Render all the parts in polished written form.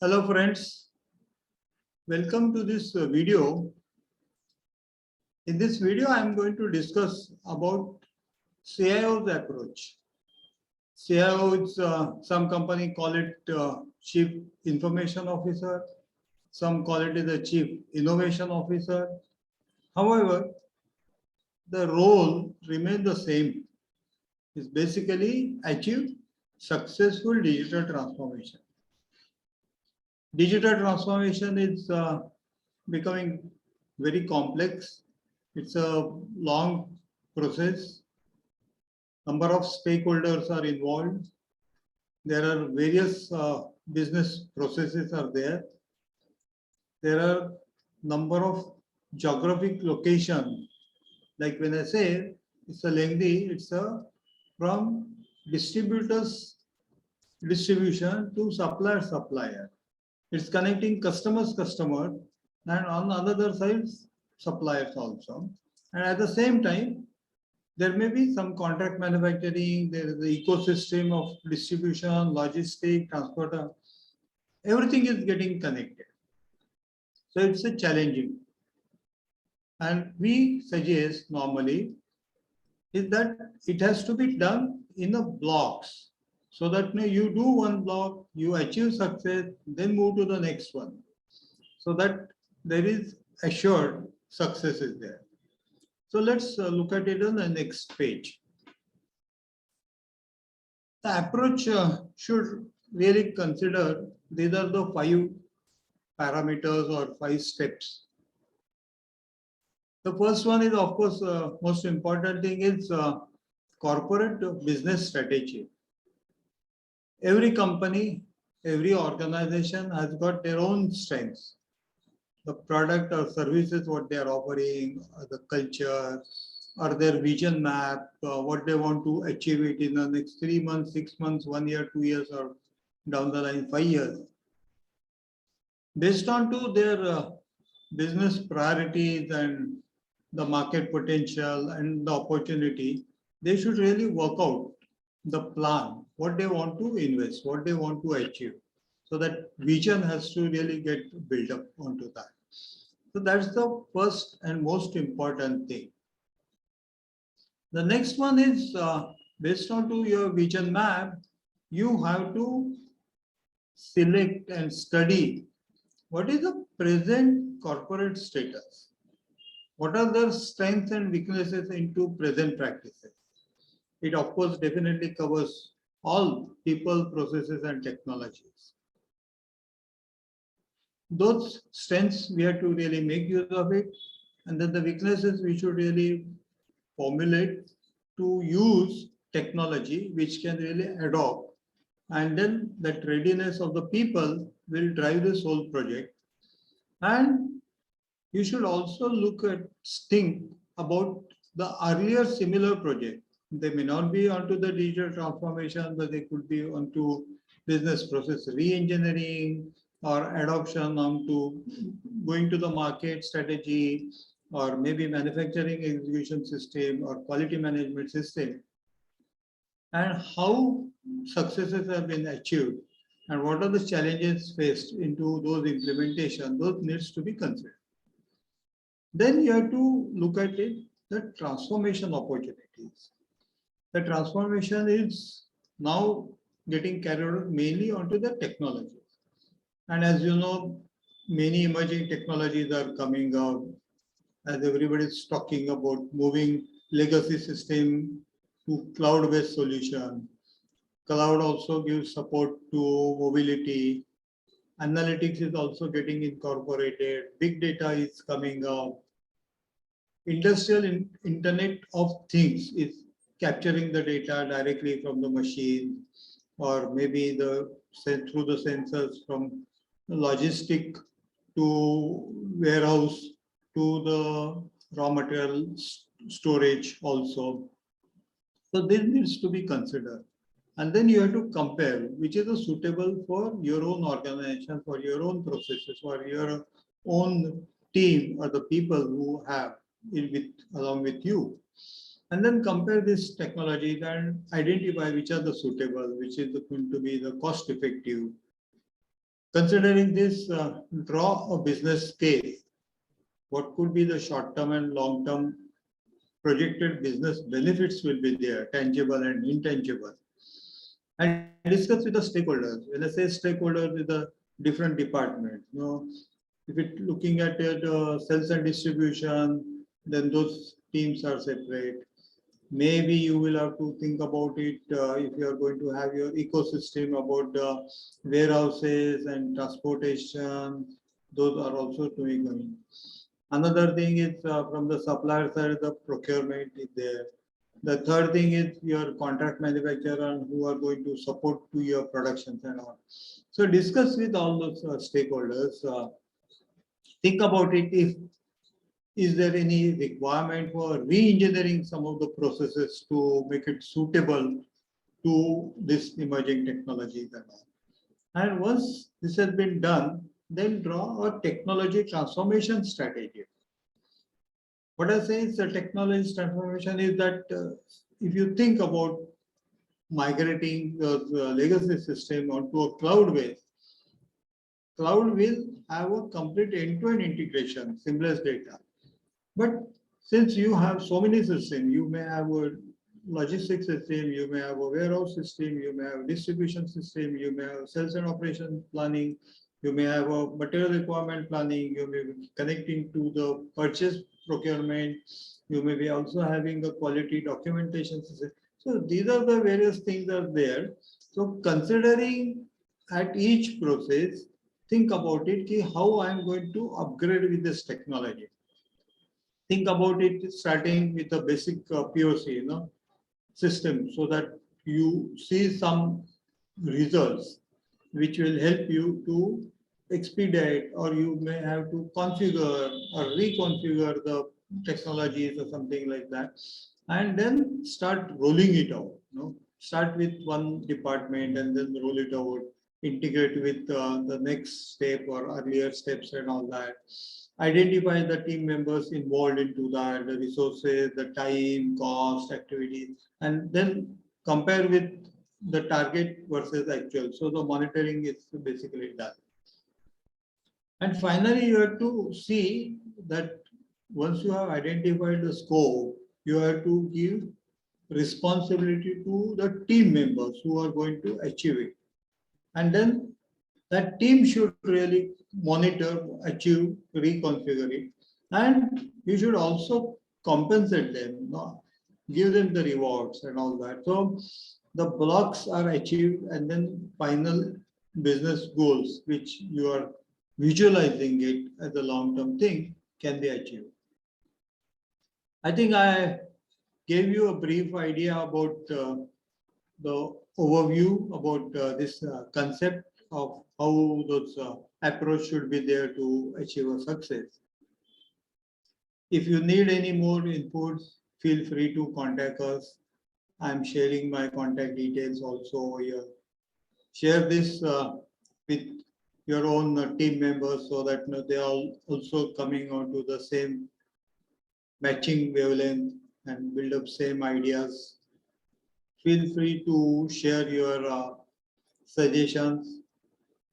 Hello friends, welcome to this video. In this video, I am going to discuss about CIO's approach. CIO is some company call it Chief Information Officer, some call it the Chief Innovation Officer. However, the role remains the same. It's basically achieve successful digital transformation. Digital transformation is becoming very complex. It's a long process. Number of stakeholders are involved. There are various business processes are there. There are number of geographic location. Like when I say it's a lengthy, it's a from distributors distribution to supplier. It's connecting customer, and on the other side, suppliers also. And at the same time, there may be some contract manufacturing, there is the ecosystem of distribution, logistics, transport, everything is getting connected. So it's a challenging. And we suggest normally is that it has to be done in a blocks. So that you do one block, you achieve success, then move to the next one. So that there is assured success is there. So let's look at it on the next page. The approach should really consider these are the 5 parameters or 5 steps. The first one is, of course, most important thing is corporate business strategy. Every company, every organization has got their own strengths. The product or services, what they are offering, or the culture, or their vision map, what they want to achieve it in the next 3 months, 6 months, 1 year, 2 years, or down the line, 5 years. Based on to their business priorities and the market potential and the opportunity, they should really work out the plan, what they want to invest, what they want to achieve. So that vision has to really get built up onto that. So that's the first and most important thing. The next one is based on to your vision map, you have to select and study what is the present corporate status. What are their strengths and weaknesses into present practices? It of course definitely covers all people, processes and technologies. Those strengths we have to really make use of it, and then the weaknesses we should really formulate to use technology which can really adopt, and then that readiness of the people will drive this whole project. And you should also think about the earlier similar project. They may not be onto the digital transformation, but they could be onto business process re-engineering or adoption onto going to the market strategy, or maybe manufacturing execution system or quality management system, and how successes have been achieved and what are the challenges faced into those implementation, those needs to be considered. Then you have to look at it, the transformation opportunities. The transformation is now getting carried out mainly onto the technologies. And as you know, many emerging technologies are coming out, as everybody is talking about moving legacy system to cloud-based solution. Cloud also gives support to mobility. Analytics is also getting incorporated. Big data is coming out. Industrial Internet of Things is capturing the data directly from the machine, or maybe through the sensors from logistic to warehouse to the raw material storage also. So this needs to be considered. And then you have to compare which is suitable for your own organization, for your own processes, for your own team or the people who have it along with you. And then compare this technology and identify which are the suitable, which is going to be the cost effective, Considering this, draw a business case. What could be the short-term and long-term projected business benefits will be there, tangible and intangible. And discuss with the stakeholders. When I say stakeholders, with the different departments, if it looking at it, sales and distribution, then those teams are separate. Maybe you will have to think about it if you are going to have your ecosystem about the warehouses and transportation. Those are also going. Another thing is from the supplier side, the procurement is there. The third thing is your contract manufacturer who are going to support to your productions and all. So discuss with all those stakeholders. Think about it. If is there any requirement for re-engineering some of the processes to make it suitable to this emerging technologies and all. And once this has been done, then draw a technology transformation strategy. What I say is the technology transformation is that if you think about migrating the legacy system onto a cloud base, cloud will have a complete end-to-end integration, seamless data. But since you have so many systems, you may have a logistics system, you may have a warehouse system, you may have a distribution system, you may have sales and operation planning, you may have a material requirement planning, you may be connecting to the purchase procurement, you may be also having a quality documentation system. So these are the various things that are there. So considering at each process, think about it, how I am going to upgrade with this technology. Think about it starting with a basic POC, system, so that you see some results which will help you to expedite, or you may have to configure or reconfigure the technologies or something like that, and then start rolling it out. Start with one department and then roll it out, integrate with the next step or earlier steps and all that. Identify the team members involved into that, the resources, the time, cost, activities, and then compare with the target versus actual. So the monitoring is basically done. And finally, you have to see that once you have identified the scope, you have to give responsibility to the team members who are going to achieve it. And then that team should really monitor, achieve, reconfigure it. And you should also compensate them, give them the rewards and all that. So the blocks are achieved, and then final business goals, which you are visualizing it as a long-term thing, can be achieved. I think I gave you a brief idea about the overview about this concept of how those approach should be there to achieve a success. If you need any more inputs, feel free to contact us. I'm sharing my contact details also here. Share this with your own team members so that they are also coming onto the same matching wavelength and build up same ideas. Feel free to share your suggestions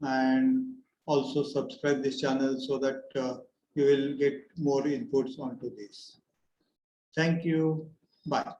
and also subscribe this channel so that you will get more inputs onto this. Thank you. Bye.